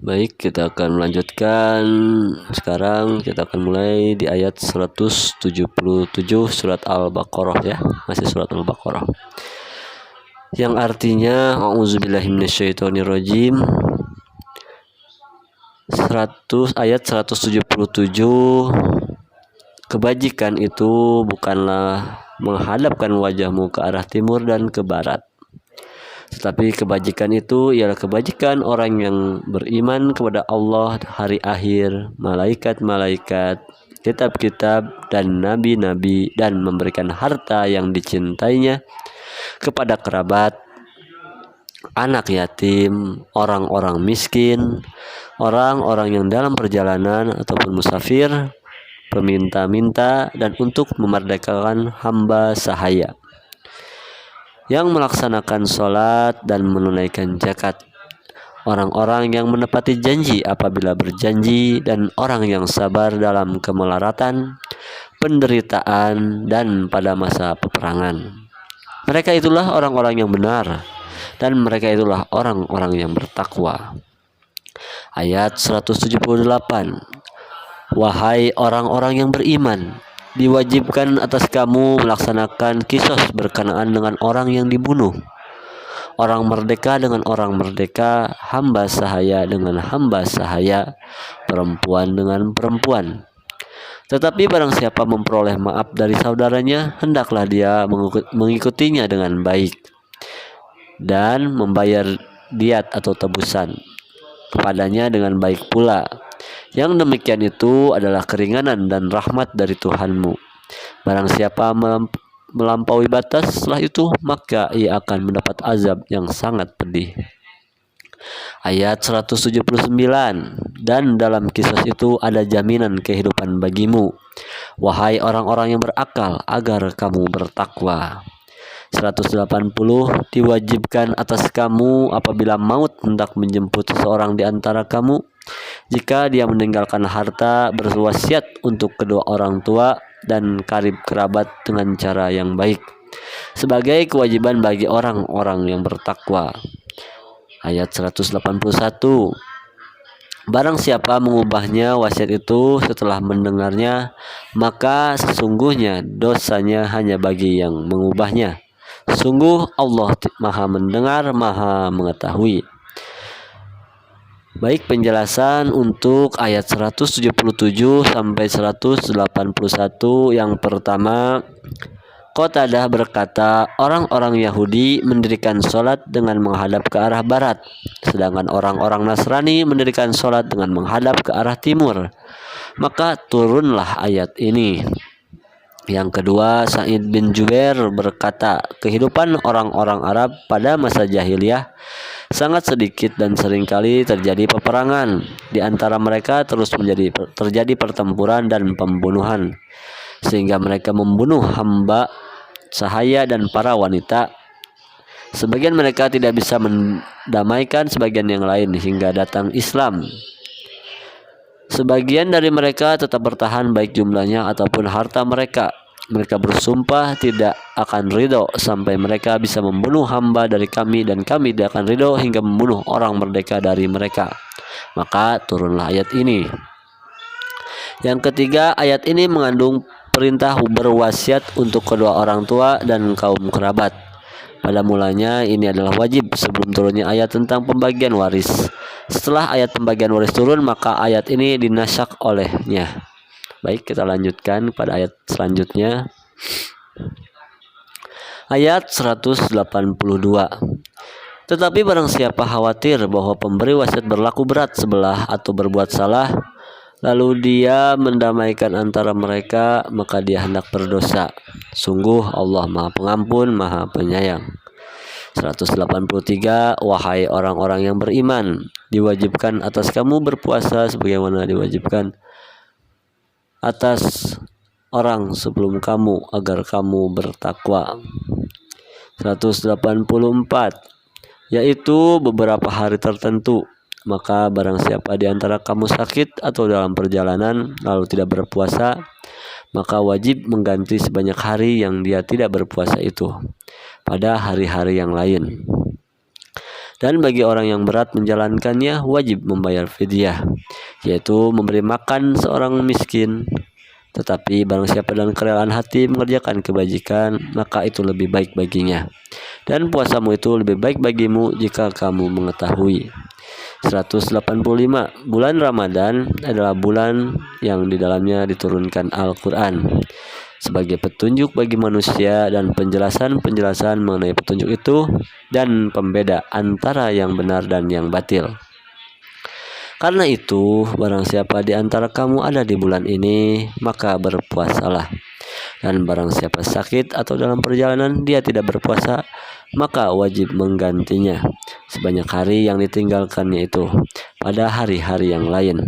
Baik, kita akan melanjutkan. Sekarang kita akan mulai di ayat 177 surat Al-Baqarah ya. Masih surat Al-Baqarah. Yang artinya A'udzubillahi minasyaitonirrajim. Ayat 177. Kebajikan itu bukanlah menghadapkan wajahmu ke arah timur dan ke barat. Tetapi kebajikan itu ialah kebajikan orang yang beriman kepada Allah, hari akhir, malaikat-malaikat, kitab-kitab, dan nabi-nabi, dan memberikan harta yang dicintainya kepada kerabat, anak yatim, orang-orang miskin, orang-orang yang dalam perjalanan ataupun musafir, peminta-minta, dan untuk memerdekakan hamba sahaya yang melaksanakan sholat dan menunaikan zakat, orang-orang yang menepati janji apabila berjanji, dan orang yang sabar dalam kemelaratan, penderitaan, dan pada masa peperangan. Mereka itulah orang-orang yang benar, dan mereka itulah orang-orang yang bertakwa. Ayat 178. Wahai orang-orang yang beriman, diwajibkan atas kamu melaksanakan qisas berkenaan dengan orang yang dibunuh, orang merdeka dengan orang merdeka, hamba sahaya dengan hamba sahaya, perempuan dengan perempuan. Tetapi barang siapa memperoleh maaf dari saudaranya, hendaklah dia mengikutinya dengan baik dan membayar diat atau tebusan kepadanya dengan baik pula. Yang demikian itu adalah keringanan dan rahmat dari Tuhanmu. Barang siapa melampaui batas setelah itu, maka ia akan mendapat azab yang sangat pedih. Ayat 179. Dan dalam kisah itu ada jaminan kehidupan bagimu, wahai orang-orang yang berakal, agar kamu bertakwa. 180. Diwajibkan atas kamu apabila maut hendak menjemput seseorang di antara kamu, jika dia meninggalkan harta, berwasiat untuk kedua orang tua dan karib kerabat dengan cara yang baik, sebagai kewajiban bagi orang-orang yang bertakwa. Ayat 181. Barang siapa mengubahnya wasiat itu setelah mendengarnya, maka sesungguhnya dosanya hanya bagi yang mengubahnya. Sungguh Allah Maha mendengar, Maha mengetahui. Baik, penjelasan untuk ayat 177 sampai 181. Yang pertama, Qatadah berkata, orang-orang Yahudi mendirikan sholat dengan menghadap ke arah barat, sedangkan orang-orang Nasrani mendirikan sholat dengan menghadap ke arah timur. Maka turunlah ayat ini. Yang kedua, Sa'id bin Jubair berkata, kehidupan orang-orang Arab pada masa jahiliyah sangat sedikit dan seringkali terjadi peperangan. Di antara mereka terus terjadi pertempuran dan pembunuhan, sehingga mereka membunuh hamba sahaya dan para wanita. Sebagian mereka tidak bisa mendamaikan sebagian yang lain hingga datang Islam. Sebagian dari mereka tetap bertahan baik jumlahnya ataupun harta mereka. Mereka bersumpah tidak akan ridho sampai mereka bisa membunuh hamba dari kami, dan kami tidak akan ridho hingga membunuh orang merdeka dari mereka. Maka turunlah ayat ini. Yang ketiga, ayat ini mengandung perintah berwasiat untuk kedua orang tua dan kaum kerabat. Pada mulanya ini adalah wajib sebelum turunnya ayat tentang pembagian waris. Setelah ayat pembagian waris turun, maka ayat ini dinasakh olehnya. Baik, kita lanjutkan pada ayat selanjutnya. Ayat 182. Tetapi barang siapa khawatir bahwa pemberi wasiat berlaku berat sebelah atau berbuat salah, lalu dia mendamaikan antara mereka, maka dia hendak berdosa. Sungguh Allah Maha Pengampun, Maha Penyayang. 183. Wahai orang-orang yang beriman, diwajibkan atas kamu berpuasa sebagaimana diwajibkan atas orang sebelum kamu, agar kamu bertakwa. 184. Yaitu beberapa hari tertentu. Maka barang siapa di antara kamu sakit atau dalam perjalanan lalu tidak berpuasa, maka wajib mengganti sebanyak hari yang dia tidak berpuasa itu pada hari-hari yang lain. Dan bagi orang yang berat menjalankannya wajib membayar fidyah, yaitu memberi makan seorang miskin. Tetapi barang siapa dengan kerelaan hati mengerjakan kebajikan, maka itu lebih baik baginya. Dan puasamu itu lebih baik bagimu jika kamu mengetahui. 185. Bulan Ramadan adalah bulan yang di dalamnya diturunkan Al-Quran sebagai petunjuk bagi manusia dan penjelasan-penjelasan mengenai petunjuk itu dan pembeda antara yang benar dan yang batil. Karena itu, barang siapa di antara kamu ada di bulan ini, maka berpuasalah. Dan barang siapa sakit atau dalam perjalanan dia tidak berpuasa, maka wajib menggantinya sebanyak hari yang ditinggalkannya itu pada hari-hari yang lain.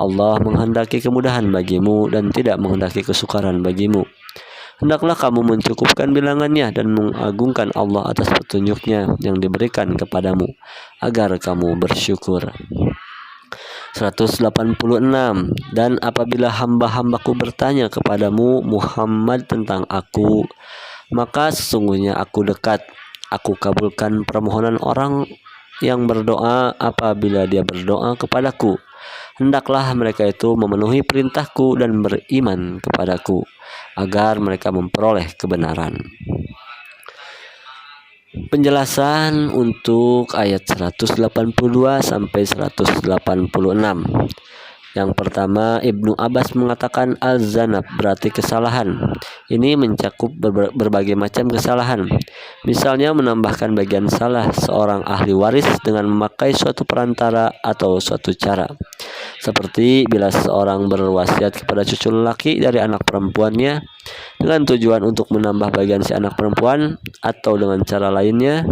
Allah menghendaki kemudahan bagimu dan tidak menghendaki kesukaran bagimu. Hendaklah kamu mencukupkan bilangannya dan mengagungkan Allah atas petunjuknya yang diberikan kepadamu, agar kamu bersyukur. 186. Dan apabila hamba-hambaku bertanya kepadamu Muhammad tentang aku, maka sesungguhnya aku dekat. Aku kabulkan permohonan orang yang berdoa apabila dia berdoa kepadaku. Hendaklah mereka itu memenuhi perintahku dan beriman kepadaku, agar mereka memperoleh kebenaran. Penjelasan untuk ayat 182 sampai 186. Yang pertama, Ibnu Abbas mengatakan al-zanab berarti kesalahan. Ini mencakup berbagai macam kesalahan. Misalnya menambahkan bagian salah seorang ahli waris dengan memakai suatu perantara atau suatu cara. Seperti bila seorang berwasiat kepada cucu lelaki dari anak perempuannya dengan tujuan untuk menambah bagian si anak perempuan atau dengan cara lainnya,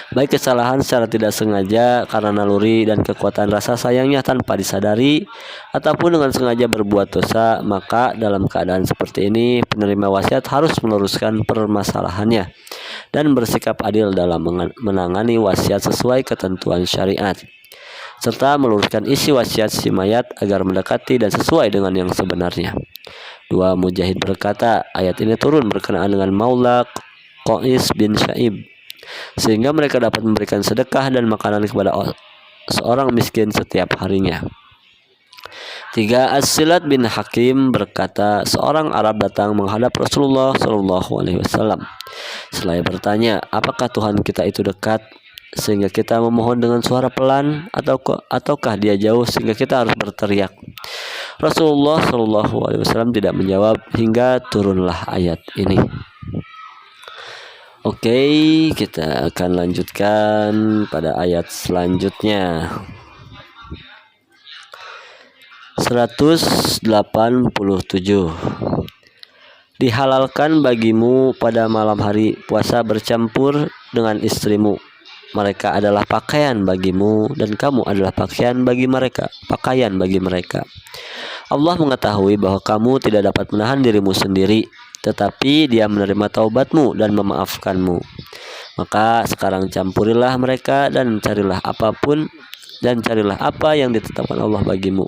baik kesalahan secara tidak sengaja karena naluri dan kekuatan rasa sayangnya tanpa disadari, ataupun dengan sengaja berbuat dosa, maka dalam keadaan seperti ini penerima wasiat harus meluruskan permasalahannya dan bersikap adil dalam menangani wasiat sesuai ketentuan syariat, serta meluruskan isi wasiat si mayat agar mendekati dan sesuai dengan yang sebenarnya. 2. Mujahid berkata, ayat ini turun berkenaan dengan Maula Qais bin Syaib, sehingga mereka dapat memberikan sedekah dan makanan kepada seorang miskin setiap harinya. 3. As-Silat bin Hakim berkata, seorang Arab datang menghadap Rasulullah SAW. Selain bertanya, apakah Tuhan kita itu dekat sehingga kita memohon dengan suara pelan, ataukah dia jauh sehingga kita harus berteriak? Rasulullah SAW tidak menjawab hingga turunlah ayat ini. Oke, kita akan lanjutkan pada ayat selanjutnya. 187. Dihalalkan bagimu pada malam hari puasa bercampur dengan istrimu. Mereka adalah pakaian bagimu dan kamu adalah pakaian bagi mereka. Allah mengetahui bahwa kamu tidak dapat menahan dirimu sendiri, tetapi Dia menerima taubatmu dan memaafkanmu. Maka sekarang campurilah mereka dan carilah apa yang ditetapkan Allah bagimu.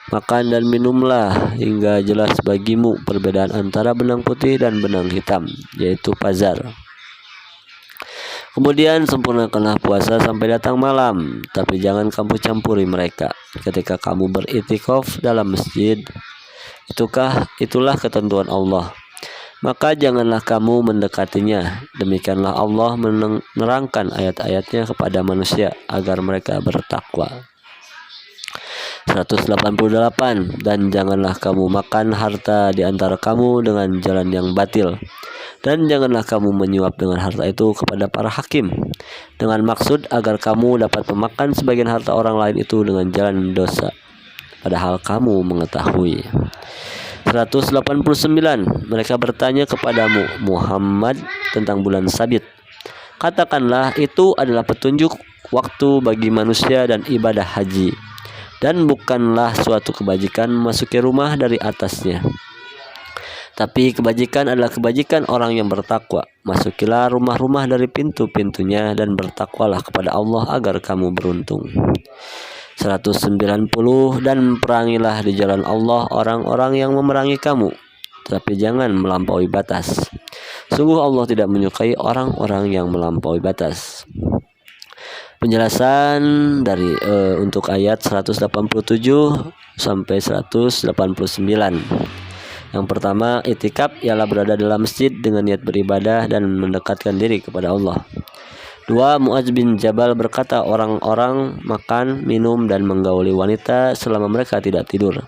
Makan dan minumlah hingga jelas bagimu perbedaan antara benang putih dan benang hitam, yaitu pazar. Kemudian sempurnakanlah puasa sampai datang malam, tapi jangan kamu campuri mereka ketika kamu beritikaf dalam masjid. Itulah ketentuan Allah. Maka janganlah kamu mendekatinya. Demikianlah Allah menerangkan ayat-ayatnya kepada manusia agar mereka bertakwa. 188. Dan janganlah kamu makan harta di antara kamu dengan jalan yang batil. Dan janganlah kamu menyuap dengan harta itu kepada para hakim, dengan maksud agar kamu dapat memakan sebagian harta orang lain itu dengan jalan dosa, padahal kamu mengetahui. 189. Mereka bertanya kepadamu Muhammad tentang bulan Sabit. Katakanlah, itu adalah petunjuk waktu bagi manusia dan ibadah haji, dan bukanlah suatu kebajikan memasuki rumah dari atasnya. Tapi kebajikan adalah kebajikan orang yang bertakwa. Masukilah rumah-rumah dari pintu-pintunya dan bertakwalah kepada Allah agar kamu beruntung. 190. Dan perangilah di jalan Allah orang-orang yang memerangi kamu, tapi jangan melampaui batas. Sungguh Allah tidak menyukai orang-orang yang melampaui batas. Penjelasan dari untuk ayat 187 sampai 189. Yang pertama, itikaf ialah berada dalam masjid dengan niat beribadah dan mendekatkan diri kepada Allah. 2. Mu'adz bin Jabal berkata, orang-orang makan, minum, dan menggauli wanita selama mereka tidak tidur.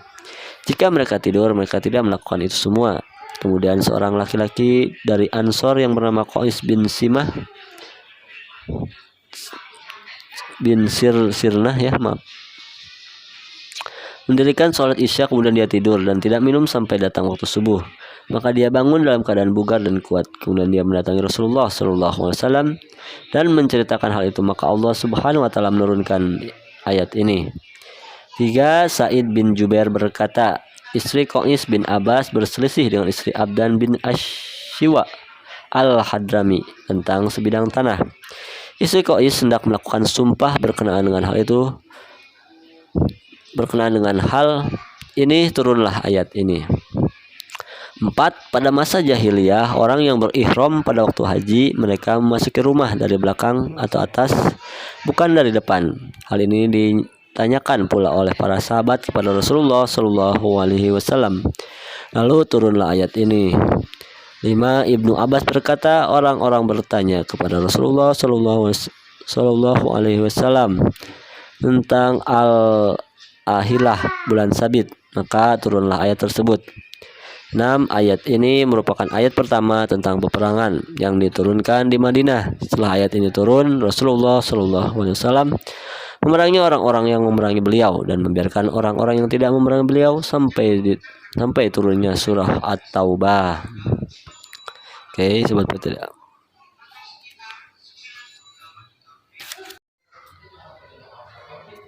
Jika mereka tidur, mereka tidak melakukan itu semua. Kemudian seorang laki-laki dari Ansor yang bernama Qais bin Simah bin Sirnah mendirikan sholat isya, kemudian dia tidur dan tidak minum sampai datang waktu subuh. Maka dia bangun dalam keadaan bugar dan kuat. Kemudian dia mendatangi Rasulullah SAW dan menceritakan hal itu. Maka Allah Subhanahu Wa Taala menurunkan ayat ini. 3. Sa'id bin Jubair berkata, istri Qais bin Abbas berselisih dengan istri Abdan bin Ashiwa al-Hadrami tentang sebidang tanah. Istri Qais hendak melakukan sumpah berkenaan dengan hal itu. Berkenaan dengan hal ini turunlah ayat ini. 4. Pada masa jahiliyah, orang yang berihram pada waktu haji, mereka memasuki rumah dari belakang atau atas, bukan dari depan. Hal ini ditanyakan pula oleh para sahabat kepada Rasulullah SAW. Lalu turunlah ayat ini. 5. Ibnu Abbas berkata, orang-orang bertanya kepada Rasulullah SAW tentang al-ahilah, bulan sabit, maka turunlah ayat tersebut. 6. Ayat ini merupakan ayat pertama tentang peperangan yang diturunkan di Madinah. Setelah ayat ini turun, Rasulullah SAW memerangi orang-orang yang memerangi beliau dan membiarkan orang-orang yang tidak memerangi beliau sampai turunnya surah At-Taubah. Oke, sobat Petra.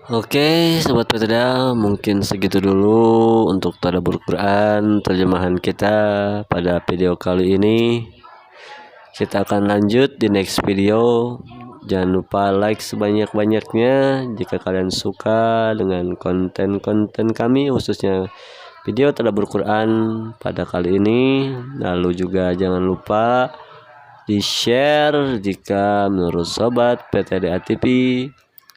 Oke, Sobat Petra, mungkin segitu dulu untuk tadabbur Quran terjemahan kita pada video kali ini. Kita akan lanjut di next video. Jangan lupa like sebanyak-banyaknya jika kalian suka dengan konten-konten kami, khususnya video tadabbur Quran pada kali ini. Lalu juga jangan lupa di-share jika menurut Sobat PTDA TV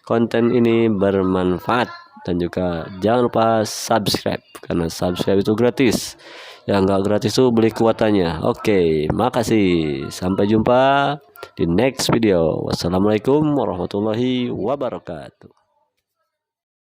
konten ini bermanfaat, dan juga jangan lupa subscribe karena subscribe itu gratis. Yang nggak gratis itu beli kuotanya. Oke, makasih. Sampai jumpa di next video. Wassalamualaikum warahmatullahi wabarakatuh.